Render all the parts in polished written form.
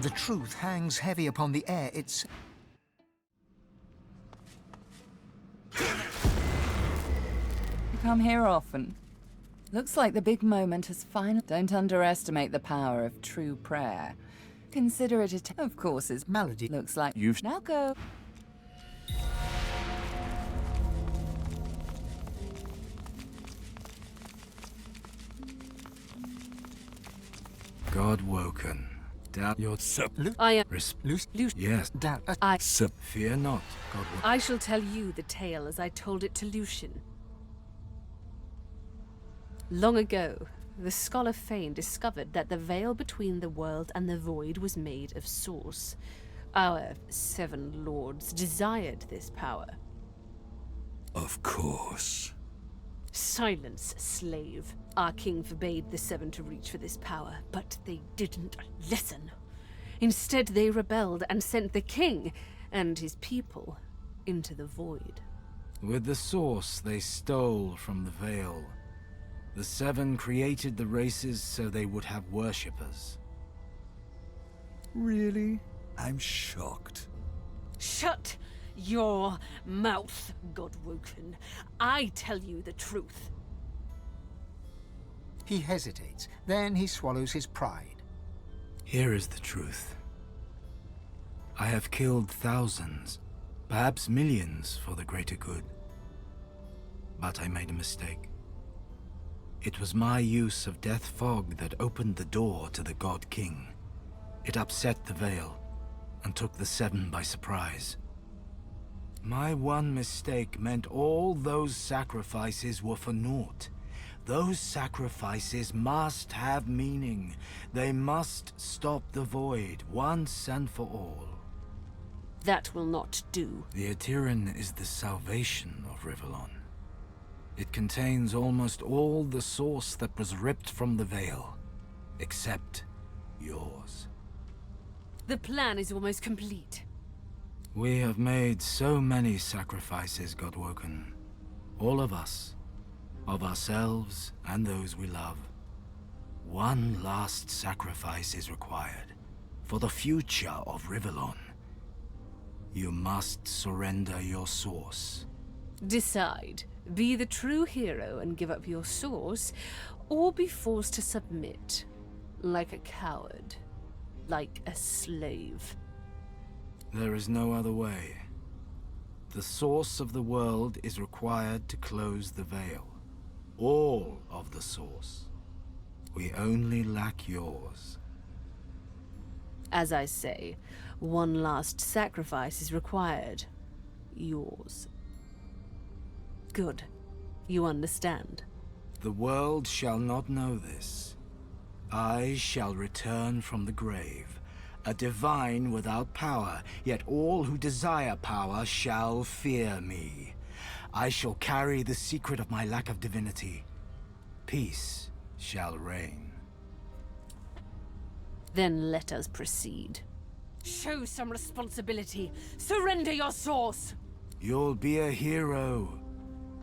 The truth hangs heavy upon the air. It's... You come here often. Looks like the big moment has finally... Don't underestimate the power of true prayer. Consider it a... Of course, his melody looks like... You've... Now go. God woken. Doubt your I am yes. Doubt... Fear not, God woken. I shall tell you the tale as I told it to Lucian. Long ago, the scholar Fane discovered that the veil between the world and the void was made of source. Our 7 lords desired this power. Of course. Silence, slave. Our king forbade the 7 to reach for this power, but they didn't listen. Instead, they rebelled and sent the king and his people into the void. With the source they stole from the veil. The 7 created the races so they would have worshippers. Really? I'm shocked. Shut your mouth, Godwoken. I tell you the truth. He hesitates. Then he swallows his pride. Here is the truth. I have killed thousands, perhaps millions for the greater good. But I made a mistake. It was my use of Death Fog that opened the door to the God King. It upset the veil and took the 7 by surprise. My one mistake meant all those sacrifices were for naught. Those sacrifices must have meaning. They must stop the void once and for all. That will not do. The Aetiran is the salvation of Rivellon. It contains almost all the source that was ripped from the veil, except yours. The plan is almost complete. We have made so many sacrifices, Godwoken. All of us. Of ourselves and those we love. One last sacrifice is required. For the future of Rivellon. You must surrender your source. Decide. Be the true hero and give up your source, or be forced to submit. Like a coward. Like a slave. There is no other way. The source of the world is required to close the veil. All of the source. We only lack yours. As I say, one last sacrifice is required. Yours. Good. You understand. The world shall not know this. I shall return from the grave, a divine without power, yet all who desire power shall fear me. I shall carry the secret of my lack of divinity. Peace shall reign. Then let us proceed. Show some responsibility. Surrender your source! You'll be a hero.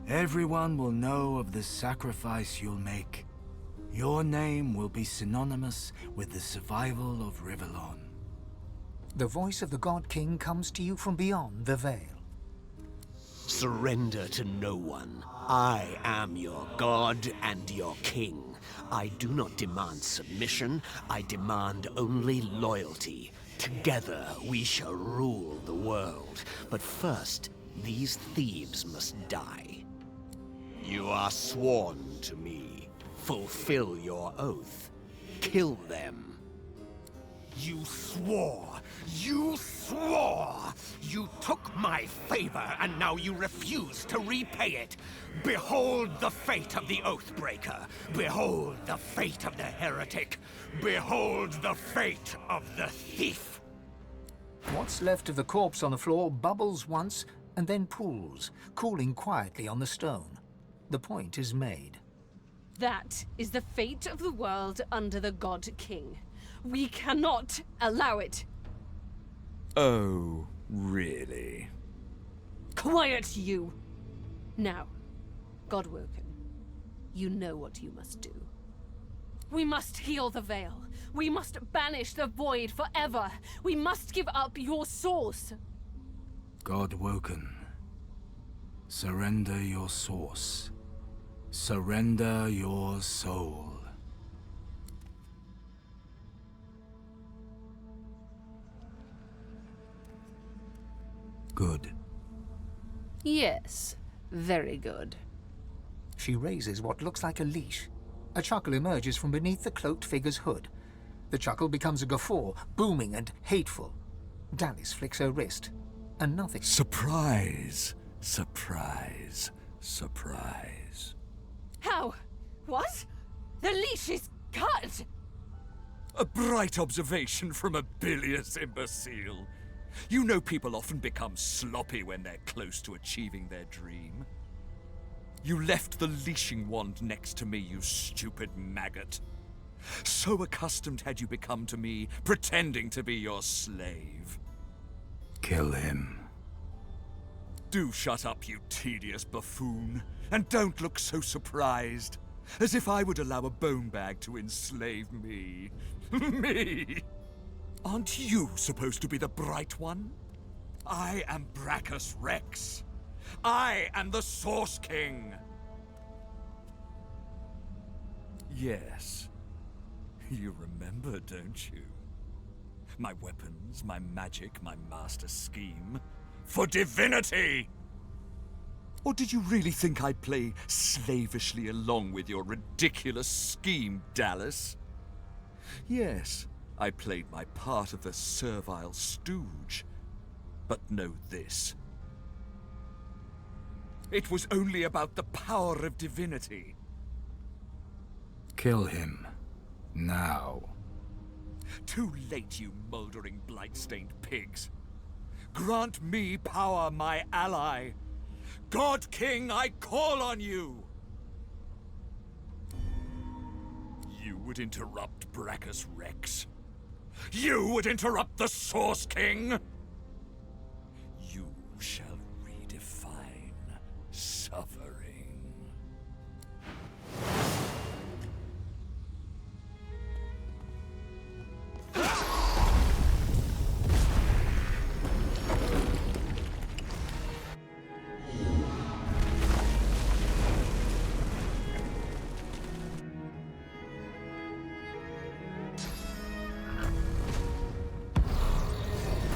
Everyone will know of the sacrifice you'll make. Your name will be synonymous with the survival of Rivellon. The voice of the God King comes to you from beyond the veil. Surrender to no one. I am your god and your king. I do not demand submission. I demand only loyalty. Together we shall rule the world. But first, these thieves must die. You are sworn to me. Fulfill your oath. Kill them. You swore! You swore! You took my favor, and now you refuse to repay it! Behold the fate of the Oathbreaker! Behold the fate of the heretic! Behold the fate of the thief! What's left of the corpse on the floor bubbles once and then pools, cooling quietly on the stone. The point is made. That is the fate of the world under the God King. We cannot allow it. Oh, really? Quiet, you! Now, Godwoken, you know what you must do. We must heal the Veil. We must banish the Void forever. We must give up your source. God woken. Surrender your source. Surrender your soul. Good. Yes, very good. She raises what looks like a leash. A chuckle emerges from beneath the cloaked figure's hood. The chuckle becomes a guffaw, booming and hateful. Dallis flicks her wrist, and nothing. Surprise! Surprise! Surprise. How? What? The leash is cut! A bright observation from a bilious imbecile. You know people often become sloppy when they're close to achieving their dream. You left the leashing wand next to me, you stupid maggot. So accustomed had you become to me, pretending to be your slave. Kill him. Do shut up, you tedious buffoon, and don't look so surprised, as if I would allow a bone bag to enslave me. Me! Aren't you supposed to be the bright one? I am Brachus Rex. I am the Source King. Yes. You remember, don't you? My weapons, my magic, my master scheme. For divinity! Or did you really think I'd play slavishly along with your ridiculous scheme, Dallas? Yes, I played my part of the servile stooge. But know this. It was only about the power of divinity. Kill him. Now. Too late, you moldering, blight-stained pigs. Grant me power, my ally. God King, I call on you! You would interrupt Brachus Rex? You would interrupt the Source King? You shall redefine suffering.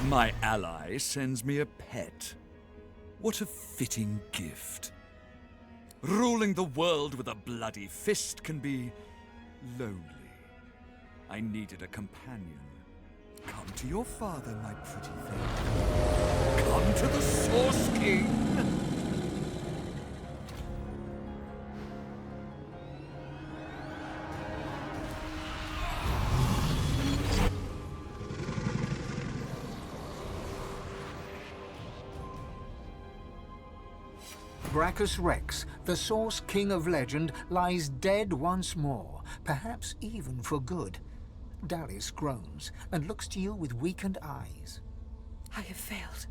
My ally sends me a pet. What a fitting gift. Ruling the world with a bloody fist can be lonely. I needed a companion. Come to your father, my pretty thing. Come to the Source King! Brachus Rex, the Source King of legend, lies dead once more, perhaps even for good. Dallis groans and looks to you with weakened eyes. I have failed.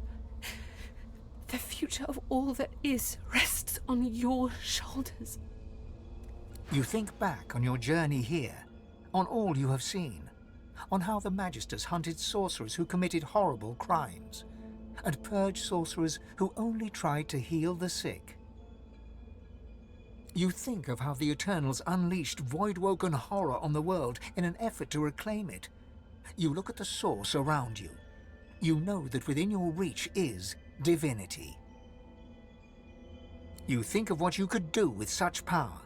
The future of all that is rests on your shoulders. You think back on your journey here, on all you have seen, on how the Magisters hunted sorcerers who committed horrible crimes, and purged sorcerers who only tried to heal the sick. You think of how the Eternals unleashed void-woken horror on the world in an effort to reclaim it. You look at the source around you. You know that within your reach is divinity. You think of what you could do with such power.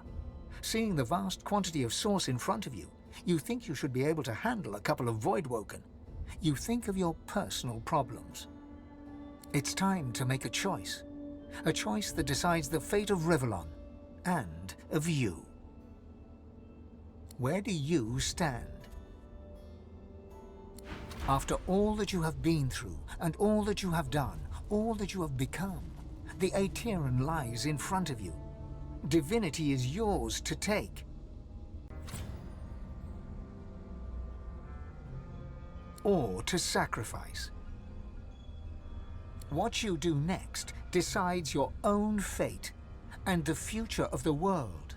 Seeing the vast quantity of source in front of you, you think you should be able to handle a couple of void-woken. You think of your personal problems. It's time to make a choice that decides the fate of Rivellon and of you. Where do you stand? After all that you have been through, and all that you have done, all that you have become, the Aetheran lies in front of you. Divinity is yours to take. Or to sacrifice. What you do next decides your own fate and the future of the world.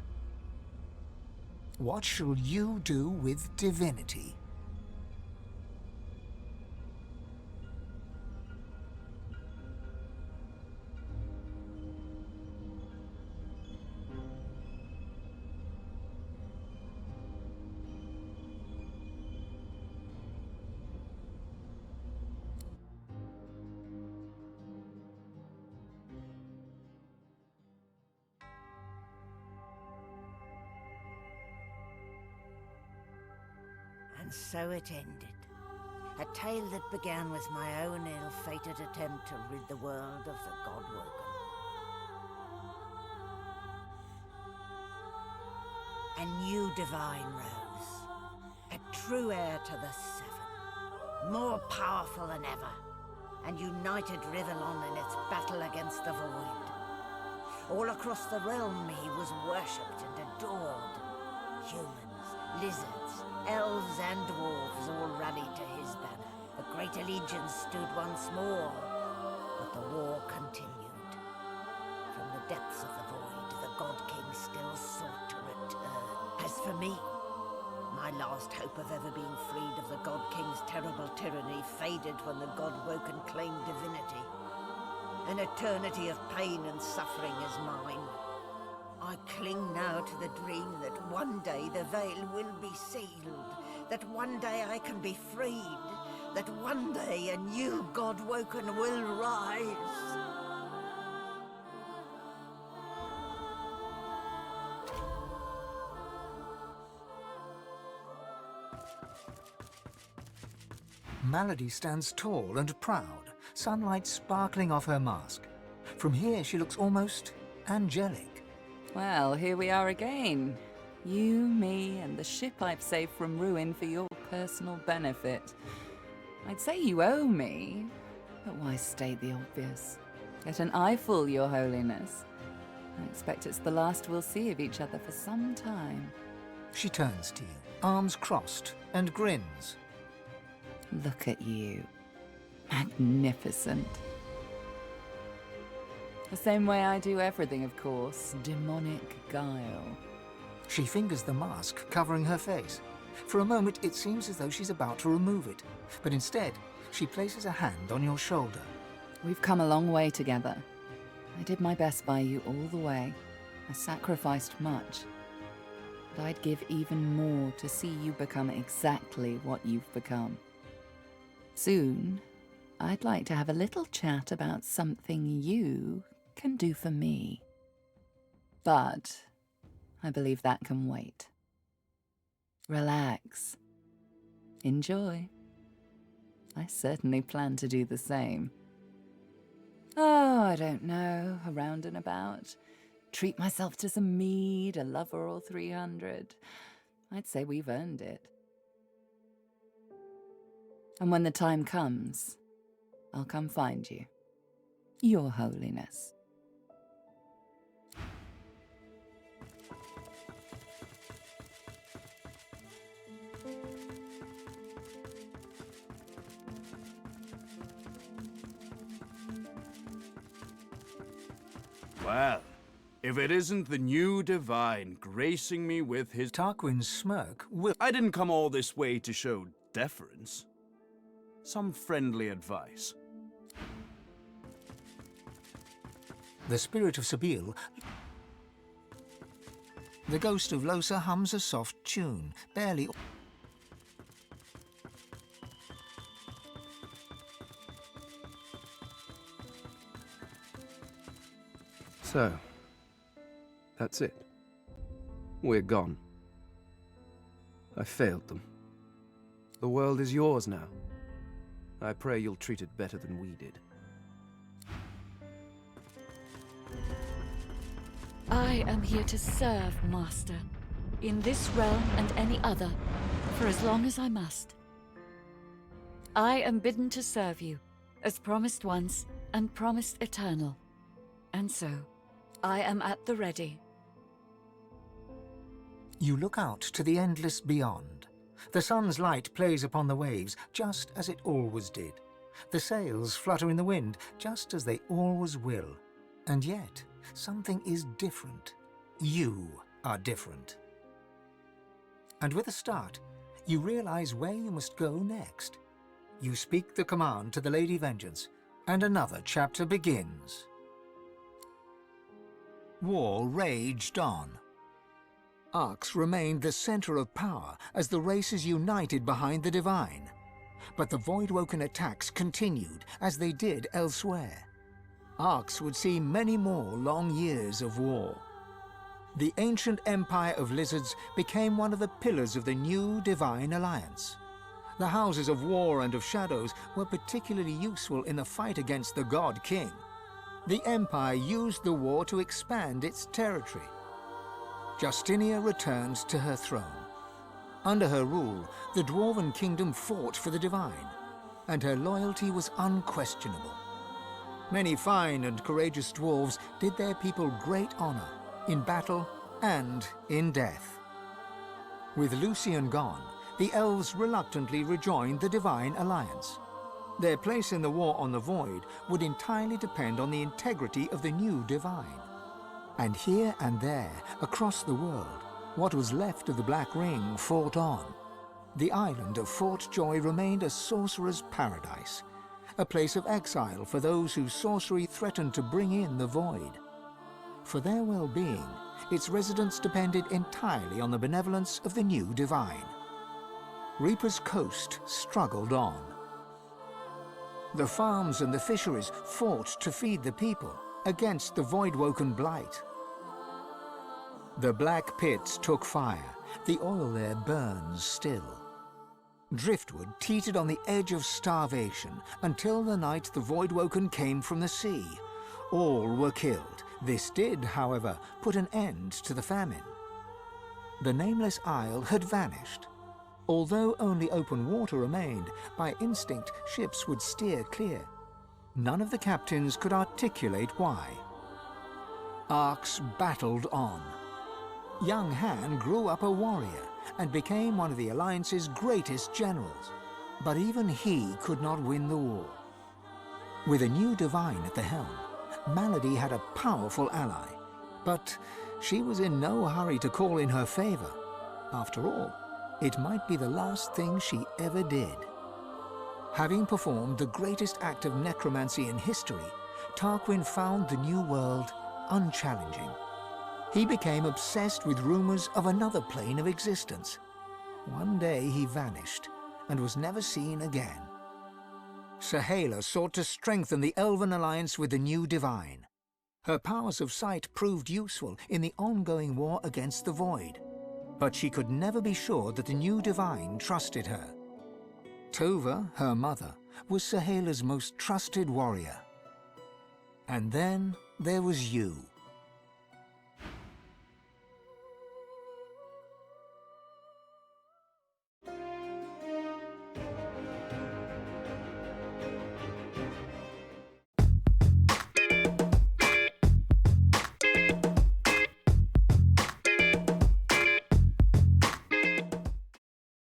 What shall you do with divinity? And so it ended. A tale that began with my own ill-fated attempt to rid the world of the God-woken. A new divine rose. A true heir to the Seven. More powerful than ever. And united Rivellon in its battle against the Void. All across the realm he was worshipped and adored. Humans, lizards, elves and dwarves all rallied to his banner. The great allegiance stood once more, but the war continued. From the depths of the void, the God King still sought to return. As for me, my last hope of ever being freed of the God King's terrible tyranny faded when the God-woken claimed divinity. An eternity of pain and suffering is mine. I cling now to the dream that one day the veil will be sealed, that one day I can be freed, that one day a new God-woken will rise. Malady stands tall and proud, sunlight sparkling off her mask. From here she looks almost angelic. Well, here we are again. You, me, and the ship I've saved from ruin for your personal benefit. I'd say you owe me, but why state the obvious? Let an eye fool, Your Holiness. I expect it's the last we'll see of each other for some time. She turns to you, arms crossed, and grins. Look at you. Magnificent. The same way I do everything, of course. Demonic guile. She fingers the mask covering her face. For a moment, it seems as though she's about to remove it, but instead, she places a hand on your shoulder. We've come a long way together. I did my best by you all the way. I sacrificed much. But I'd give even more to see you become exactly what you've become. Soon, I'd like to have a little chat about something you can do for me. But I believe that can wait. Relax. Enjoy. I certainly plan to do the same. Oh, I don't know, around and about. Treat myself to some mead, a lover or 300. I'd say we've earned it. And when the time comes, I'll come find you. Your Holiness. Well, if it isn't the new divine gracing me with his... Tarquin's smirk will... I didn't come all this way to show deference. Some friendly advice. The spirit of Sabine... The ghost of Losa hums a soft tune, barely... So, that's it. We're gone. I failed them. The world is yours now. I pray you'll treat it better than we did. I am here to serve, Master, in this realm and any other, for as long as I must. I am bidden to serve you, as promised once and promised eternal. And so, I am at the ready. You look out to the endless beyond. The sun's light plays upon the waves, just as it always did. The sails flutter in the wind, just as they always will. And yet, something is different. You are different. And with a start, you realize where you must go next. You speak the command to the Lady Vengeance, and another chapter begins. War raged on. Arx remained the center of power as the races united behind the Divine. But the Voidwoken attacks continued as they did elsewhere. Arx would see many more long years of war. The ancient empire of lizards became one of the pillars of the new Divine Alliance. The houses of war and of shadows were particularly useful in the fight against the God King. The empire used the war to expand its territory. Justinia returned to her throne. Under her rule, the Dwarven kingdom fought for the Divine, and her loyalty was unquestionable. Many fine and courageous dwarves did their people great honor, in battle and in death. With Lucian gone, the elves reluctantly rejoined the Divine Alliance. Their place in the war on the Void would entirely depend on the integrity of the new Divine. And here and there, across the world, what was left of the Black Ring fought on. The island of Fort Joy remained a sorcerer's paradise, a place of exile for those whose sorcery threatened to bring in the Void. For their well-being, its residents depended entirely on the benevolence of the new Divine. Reaper's Coast struggled on. The farms and the fisheries fought to feed the people against the Voidwoken blight. The black pits took fire. The oil there burns still. Driftwood teetered on the edge of starvation until the night the Voidwoken came from the sea. All were killed. This did, however, put an end to the famine. The nameless isle had vanished. Although only open water remained, by instinct ships would steer clear. None of the captains could articulate why. Arx battled on. Young Han grew up a warrior and became one of the Alliance's greatest generals. But even he could not win the war. With a new Divine at the helm, Malady had a powerful ally, but she was in no hurry to call in her favor. After all, it might be the last thing she ever did. Having performed the greatest act of necromancy in history, Tarquin found the new world unchallenging. He became obsessed with rumors of another plane of existence. One day he vanished and was never seen again. Sahala sought to strengthen the Elven alliance with the new Divine. Her powers of sight proved useful in the ongoing war against the Void, but she could never be sure that the new Divine trusted her. Tova, her mother, was Sahala's most trusted warrior. And then there was you.